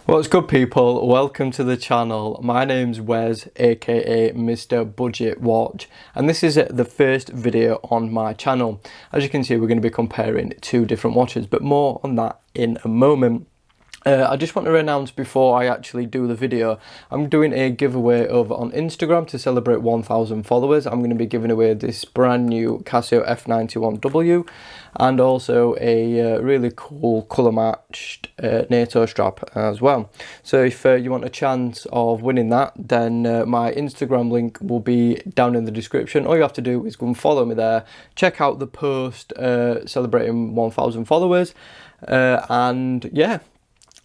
What's good, people? Welcome to the channel. My name's Wes, aka Mr. Budget Watch, and this is the first video on my channel. As you can see, we're going to be comparing two different watches, but more on that in a moment. I just want to announce before I actually do the video, I'm doing a giveaway over on Instagram to celebrate 1,000 followers. I'm going to be giving away this brand new Casio F91W and also a really cool colour matched NATO strap as well. So if you want a chance of winning that, then my Instagram link will be down in the description. All you have to do is go and follow me there, check out the post celebrating 1,000 followers, and yeah,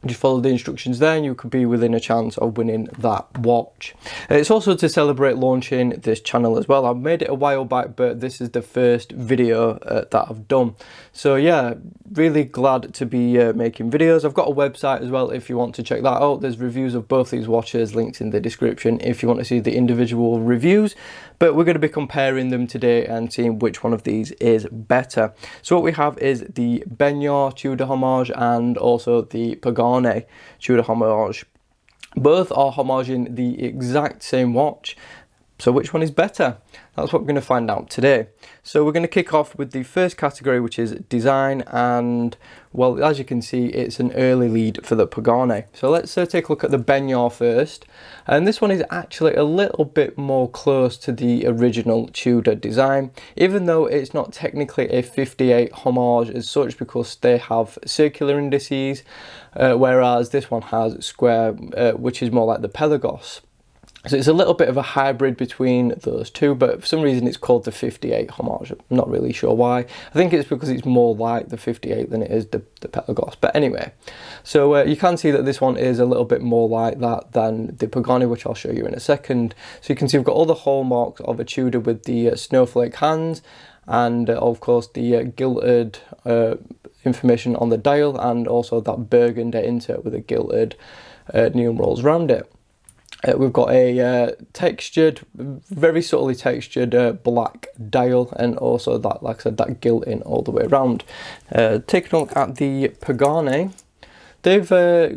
just follow the instructions there and you could be within a chance of winning that watch. It's also to celebrate launching this channel as well. I've made it a while back, but this is the first video that I've done. So yeah, really glad to be making videos. I've got a website as well if you want to check that out. There's reviews of both these watches, links in the description if you want to see the individual reviews. But we're going to be comparing them today and seeing which one of these is better. So what we have is the Benyar Tudor Homage and also the Pagani Tudor Homage. Both are homaging the exact same watch. So which one is better? That's what we're going to find out today. So we're going to kick off with the first category, which is design, and well, as you can see, it's an early lead for the Pagani. So let's take a look at the Benyar first, and this one is actually a little bit more close to the original Tudor design, even though it's not technically a 58 homage as such because they have circular indices, whereas this one has square, which is more like the Pelagos. So it's a little bit of a hybrid between those two, but for some reason it's called the 58 homage. I'm not really sure why. I think it's because it's more like the 58 than it is the Pelagos. But anyway, so you can see that this one is a little bit more like that than the Pagani, which I'll show you in a second. So you can see we've got all the hallmarks of a Tudor with the snowflake hands and of course the gilded information on the dial, and also that burgundy insert with a gilded numerals around it. We've got a textured, very subtly textured black dial, and also that, like I said, that gilding all the way around. Taking a look at the Pagani, they've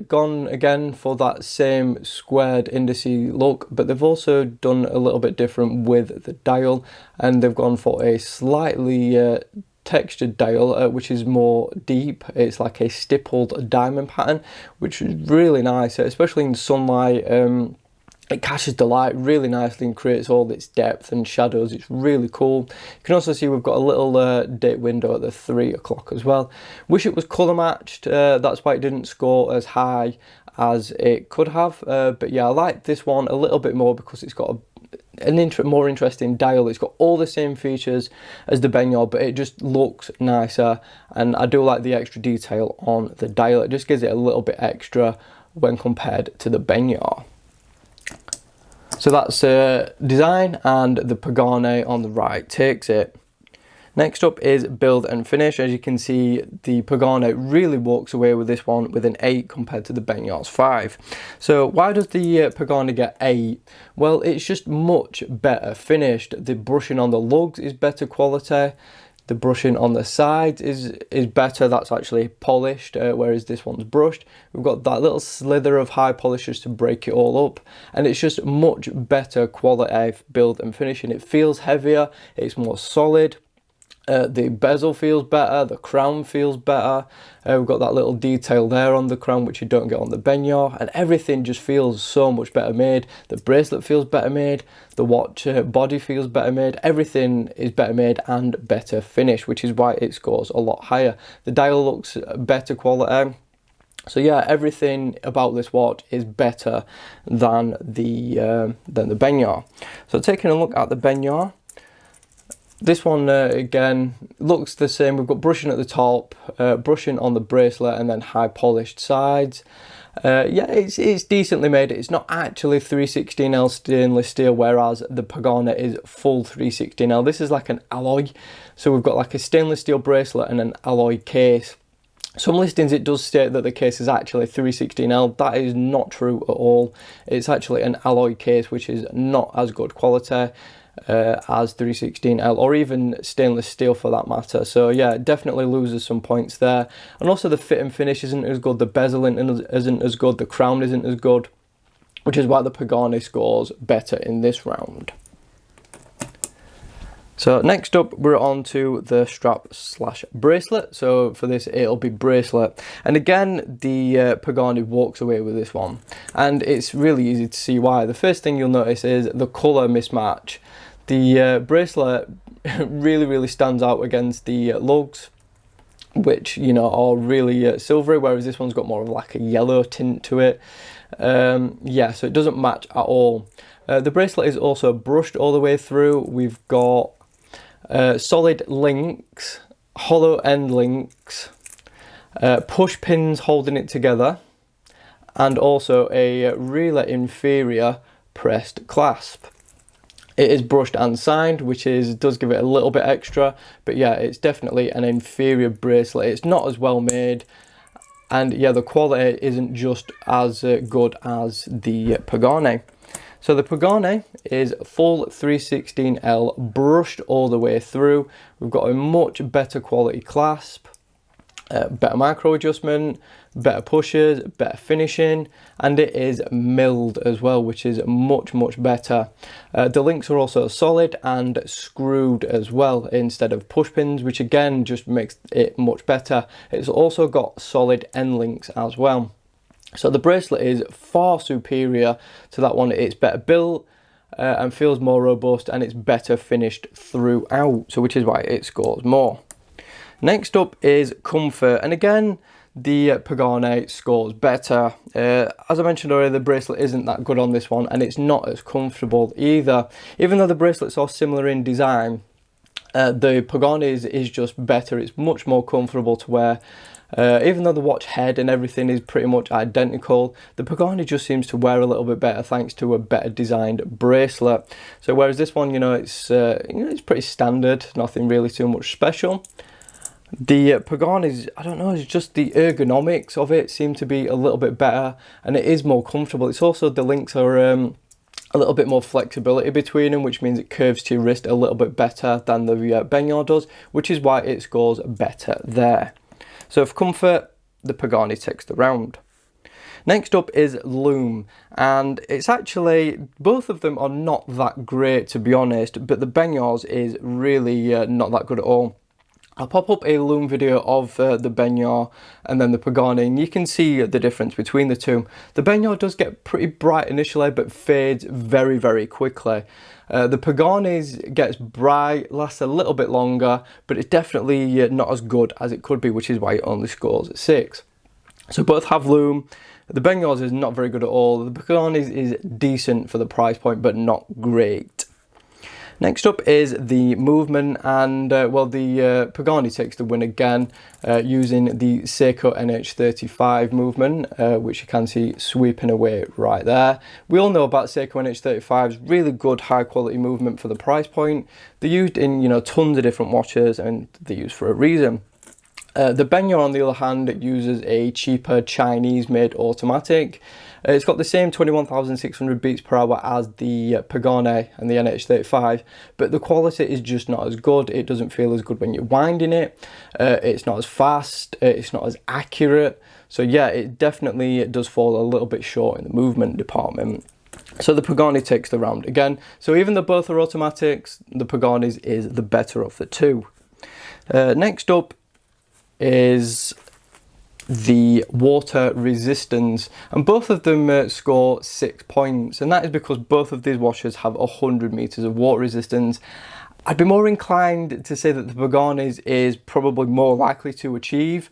gone again for that same squared indice look, but they've also done a little bit different with the dial, and they've gone for a slightly textured dial, which is more deep. It's like a stippled diamond pattern, which is really nice, especially in sunlight. It catches the light really nicely and creates all its depth and shadows. It's really cool. You can also see we've got a little date window at the 3 o'clock as well. Wish it was colour matched. That's why it didn't score as high as it could have. But yeah, I like this one a little bit more because it's got an more interesting dial. It's got all the same features as the Benyar, but it just looks nicer. And I do like the extra detail on the dial. It just gives it a little bit extra when compared to the Benyar. So that's design, and the Pagani on the right takes it. Next up is build and finish. As you can see, the Pagani really walks away with this one with an 8 compared to the Benyar's 5. So why does the Pagani get 8? Well, it's just much better finished. The brushing on the lugs is better quality. The brushing on the sides is better. That's actually polished, whereas this one's brushed. We've got that little slither of high polish just to break it all up, and it's just much better quality build and finishing. It feels heavier, it's more solid. The bezel feels better, the crown feels better. We've got that little detail there on the crown which you don't get on the Benyar, and everything just feels so much better made. The bracelet feels better made, the watch body feels better made, everything is better made and better finished, which is why it scores a lot higher. The dial looks better quality. So yeah, everything about this watch is better than the Benyar. So taking a look at the Benyar, this one again looks the same. We've got brushing at the top, brushing on the bracelet, and then high polished sides. Yeah, it's decently made. It's not actually 316L stainless steel, whereas the Pagani is full 316L. This is like an alloy. So we've got like a stainless steel bracelet and an alloy case. Some listings it does state that the case is actually 316L. That is not true at all. It's actually an alloy case, which is not as good quality. as 316L, or even stainless steel for that matter. So yeah, it definitely loses some points there. And also the fit and finish isn't as good, the bezel isn't as good, the crown isn't as good, which is why the Pagani scores better in this round. So next up, we're on to the strap slash bracelet. So for this, it'll be bracelet. And again, the Pagani walks away with this one. And it's really easy to see why. The first thing you'll notice is the colour mismatch. The bracelet really stands out against the lugs, which, you know, are really silvery, whereas this one's got more of like a yellow tint to it. Yeah, so it doesn't match at all. The bracelet is also brushed all the way through. We've got solid links, hollow end links, push pins holding it together, and also a really inferior pressed clasp. It is brushed and signed, which does give it a little bit extra, but yeah, it's definitely an inferior bracelet. It's not as well made, and yeah, the quality isn't just as good as the Pagani. So the Pagani is full 316L, brushed all the way through. We've got a much better quality clasp, better micro adjustment, better pushes, better finishing, and it is milled as well, which is much better. The links are also solid and screwed as well instead of push pins, which again just makes it much better. It's also got solid end links as well. So the bracelet is far superior to that one. It's better built and feels more robust, and it's better finished throughout, so which is why it scores more. Next up is comfort, and again, the Pagani scores better. As I mentioned already, the bracelet isn't that good on this one, and it's not as comfortable either. Even though the bracelets are similar in design, the Pagani is just better. It's much more comfortable to wear. Even though the watch head and everything is pretty much identical, the Pagani just seems to wear a little bit better thanks to a better designed bracelet. So whereas this one, it's pretty standard, nothing really too much special. The Pagani, I don't know, it's just the ergonomics of it seem to be a little bit better, and it is more comfortable. It's also, the links are a little bit more flexibility between them, which means it curves to your wrist a little bit better than the Benyar does, which is why it scores better there. So for comfort, the Pagani takes the round. Next up is Lume, and it's actually, both of them are not that great to be honest, but the Benyar's is really not that good at all. I'll pop up a Lume video of the Benyar and then the Pagani, and you can see the difference between the two. The Benyar does get pretty bright initially, but fades very quickly. The Pagani's gets bright, lasts a little bit longer, but it's definitely not as good as it could be, which is why it only scores at 6. So both have Lume. The Benyar's is not very good at all. The Pagani's is decent for the price point, but not great. Next up is the movement, and well, the Pagani takes the win again using the Seiko NH35 movement, which you can see sweeping away right there. We all know about Seiko NH35's really good high quality movement for the price point. They're used in tons of different watches, and they're used for a reason. The Benyar, on the other hand, uses a cheaper Chinese-made automatic. It's got the same 21,600 beats per hour as the Pagani and the NH35, but the quality is just not as good. It doesn't feel as good when you're winding it. It's not as fast. It's not as accurate. So yeah, it definitely does fall a little bit short in the movement department. So the Pagani takes the round again. So even though both are automatics, the Pagani's is the better of the two. Next up is the water resistance, and both of them score 6 points, and that is because both of these watches have 100 meters of water resistance. I'd be more inclined to say that the Pagani's is probably more likely to achieve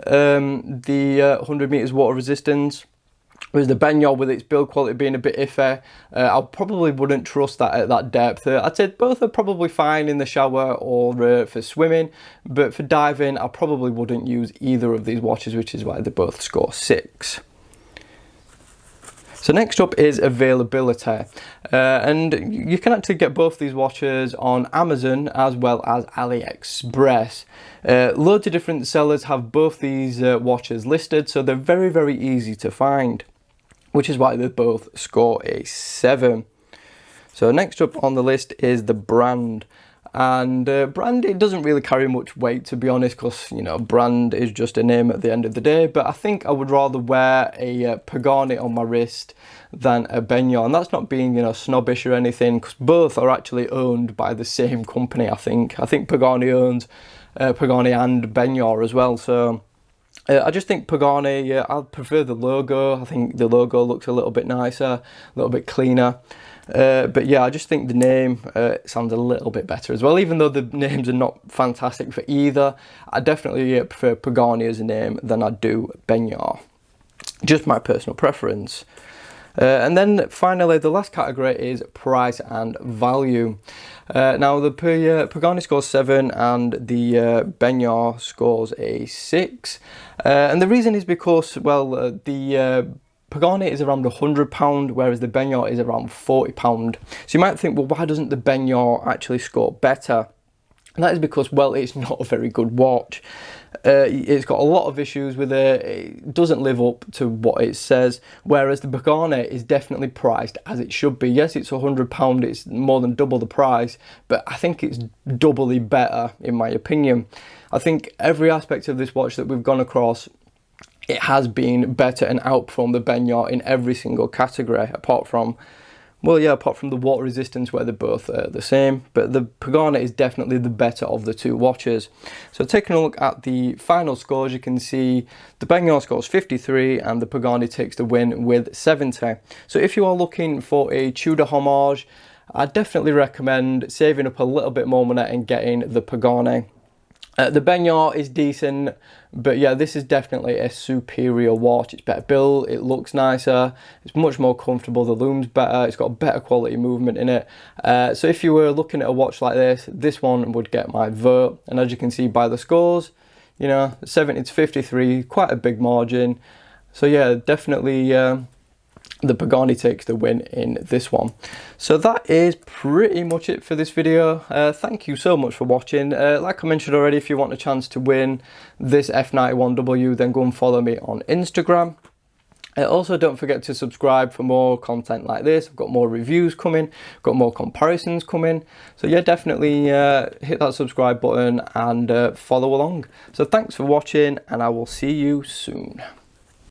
the 100 meters water resistance, whereas the Benyar, with its build quality being a bit iffy, I probably wouldn't trust that at that depth. I'd say both are probably fine in the shower or for swimming, but for diving, I probably wouldn't use either of these watches, which is why they both score 6. So next up is availability, and you can actually get both these watches on Amazon as well as AliExpress. Loads of different sellers have both these watches listed, so they're very easy to find, which is why they both score a 7. So next up on the list is the brand. And brand, it doesn't really carry much weight, to be honest, because, you know, brand is just a name at the end of the day. But I think I would rather wear a Pagani on my wrist than a Benyar. And that's not being, you know, snobbish or anything, because both are actually owned by the same company, I think. I think Pagani owns Pagani and Benyar as well. So I just think Pagani, I prefer the logo. I think the logo looks a little bit nicer, a little bit cleaner. But yeah, I just think the name sounds a little bit better as well, even though the names are not fantastic for either. I definitely prefer Pagani as a name than I do Benyar. Just my personal preference. And then finally, the last category is price and value. Now the Pagani scores 7 and the Benyar scores a 6. And the reason is because, well, the Pagani is around £100, whereas the Benyar is around £40. So you might think, well, why doesn't the Benyar actually score better? And that is because, well, it's not a very good watch. It's got a lot of issues with it. It doesn't live up to what it says, whereas the Pagani is definitely priced as it should be. Yes, it's £100, it's more than double the price, but I think it's doubly better, in my opinion. I think every aspect of this watch that we've gone across, it has been better and outperformed the Benyar in every single category, apart from, well, yeah, apart from the water resistance, where they're both the same. But the Pagani is definitely the better of the two watches. So taking a look at the final scores, you can see the Benyar scores 53 and the Pagani takes the win with 70. So if you are looking for a Tudor Homage, I definitely recommend saving up a little bit more money and getting the Pagani. The Benyar is decent, but yeah, this is definitely a superior watch. It's better built, it looks nicer, it's much more comfortable, the lume's better, it's got better quality movement in it. So if you were looking at a watch like this one would get my vote. And as you can see by the scores, you know, 70 to 53, quite a big margin. So yeah, definitely the Pagani takes the win in this one. So that is pretty much it for this video. Thank you so much for watching. Like I mentioned already, if you want a chance to win this F91W, then go and follow me on Instagram. Also, don't forget to subscribe for more content like this. I've got more reviews coming, got more comparisons coming. So yeah, definitely hit that subscribe button and follow along. So thanks for watching, and I will see you soon.